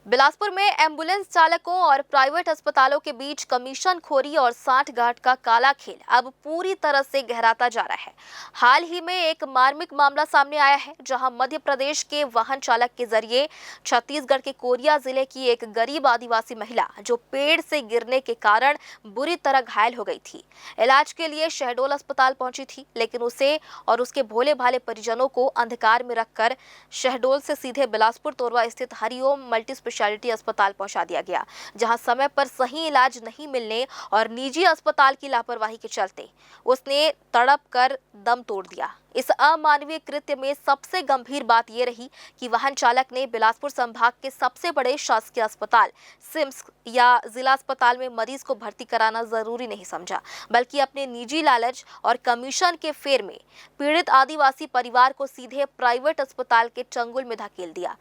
बिलासपुर में एम्बुलेंस चालकों और प्राइवेट अस्पतालों के बीच कमीशन खोरी और सांठ-गांठ का काला खेल अब पूरी तरह से गहराता जा रहा है। हाल ही में एक मार्मिक मामला सामने आया है, जहां मध्य प्रदेश के वाहन चालक के जरिए छत्तीसगढ़ के कोरिया जिले की एक गरीब आदिवासी महिला जो पेड़ से गिरने के कारण बुरी तरह घायल हो गई थी, इलाज के लिए शहडोल अस्पताल पहुंची थी, लेकिन उसे और उसके भोले भाले परिजनों को अंधकार में रखकर शहडोल से सीधे बिलासपुर तोरवा स्थित हरिओम मल्टी स्पेशलिटी अस्पताल पहुंचा दिया गया, जहां समय पर सही इलाज नहीं मिलने और निजी अस्पताल की लापरवाही के चलते उसने तड़प कर दम तोड़ दिया। इस अमानवीय कृत्य में सबसे गंभीर बात यह रही कि वाहन चालक ने बिलासपुर संभाग के सबसे बड़े शासकीय अस्पताल सिम्स या जिला अस्पताल में मरीज को भर्ती कराना जरूरी नहीं समझा, बल्कि अपने निजी लालच और कमीशन के फेर में पीड़ित आदिवासी परिवार को सीधे प्राइवेट अस्पताल के चंगुल में धकेल दिया,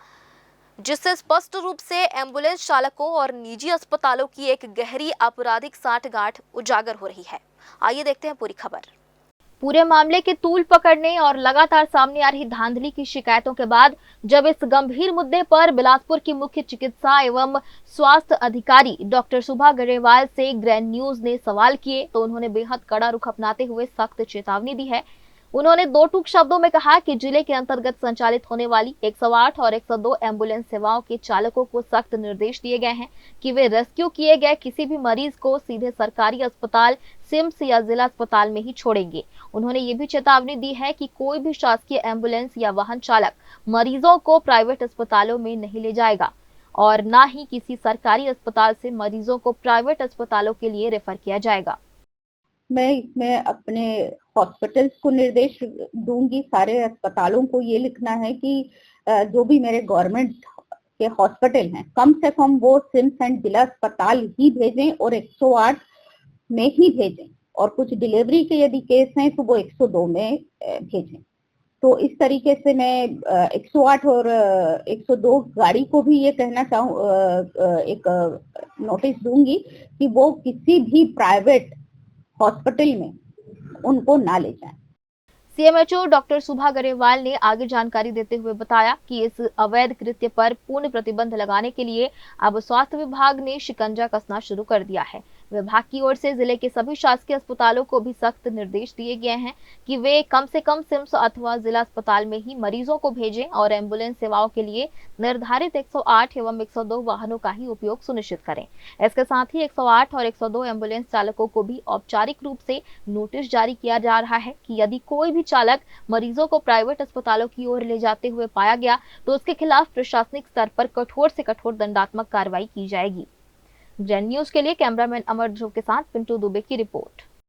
जिससे स्पष्ट रूप से एम्बुलेंस चालकों और निजी अस्पतालों की एक गहरी आपराधिक सांठगांठ उजागर हो रही है। आइए देखते हैं पूरी खबर। पूरे मामले के तूल पकड़ने और लगातार सामने आ रही धांधली की शिकायतों के बाद जब इस गंभीर मुद्दे पर बिलासपुर की मुख्य चिकित्सा एवं स्वास्थ्य अधिकारी डॉक्टर सुभा गरेवाल से ग्रैंड न्यूज ने सवाल किए, तो उन्होंने बेहद कड़ा रुख अपनाते हुए सख्त चेतावनी दी है। उन्होंने दो टूक शब्दों में कहा कि जिले के अंतर्गत संचालित होने वाली 108 और 102 एम्बुलेंस सेवाओं के चालकों को सख्त निर्देश दिए गए हैं कि वे रेस्क्यू किए गए किसी भी मरीज को सीधे सरकारी अस्पताल सिम्स या जिला अस्पताल में ही छोड़ेंगे। उन्होंने ये भी चेतावनी दी है कि कोई भी शासकीय एम्बुलेंस या वाहन चालक मरीजों को प्राइवेट अस्पतालों में नहीं ले जाएगा और न ही किसी सरकारी अस्पताल से मरीजों को प्राइवेट अस्पतालों के लिए रेफर किया जाएगा। मैं इसमें अपने हॉस्पिटल्स को निर्देश दूंगी, सारे अस्पतालों को ये लिखना है कि जो भी मेरे गवर्नमेंट के हॉस्पिटल हैं कम से कम वो सिम्स एंड जिला अस्पताल ही भेजें और 108 में ही भेजें, और कुछ डिलीवरी के यदि केस हैं तो वो 102 में भेजें। तो इस तरीके से मैं 108 और 102 गाड़ी को भी ये कहना चाहूँ, एक नोटिस दूंगी कि वो किसी भी प्राइवेट हॉस्पिटल में उनको ना ले जाएं। सीएमएचओ डॉक्टर सुभा गरेवाल ने आगे जानकारी देते हुए बताया कि इस अवैध कृत्य पर पूर्ण प्रतिबंध लगाने के लिए अब स्वास्थ्य विभाग ने शिकंजा कसना शुरू कर दिया है। विभाग की ओर से जिले के सभी शासकीय अस्पतालों को भी सख्त निर्देश दिए गए हैं कि वे कम से कम सिम्स अथवा जिला अस्पताल में ही मरीजों को भेजें और एम्बुलेंस सेवाओं के लिए निर्धारित 108 एवं 102 वाहनों का ही उपयोग सुनिश्चित करें। इसके साथ ही 108 और 102 एम्बुलेंस चालकों को भी औपचारिक रूप से नोटिस जारी किया जा रहा है कि यदि कोई भी चालक मरीजों को प्राइवेट अस्पतालों की ओर ले जाते हुए पाया गया तो उसके खिलाफ प्रशासनिक स्तर पर कठोर से कठोर दंडात्मक कार्रवाई की जाएगी। ग्रैंड न्यूज के लिए कैमरामैन अमर ध्रुव के साथ पिंटू दुबे की रिपोर्ट।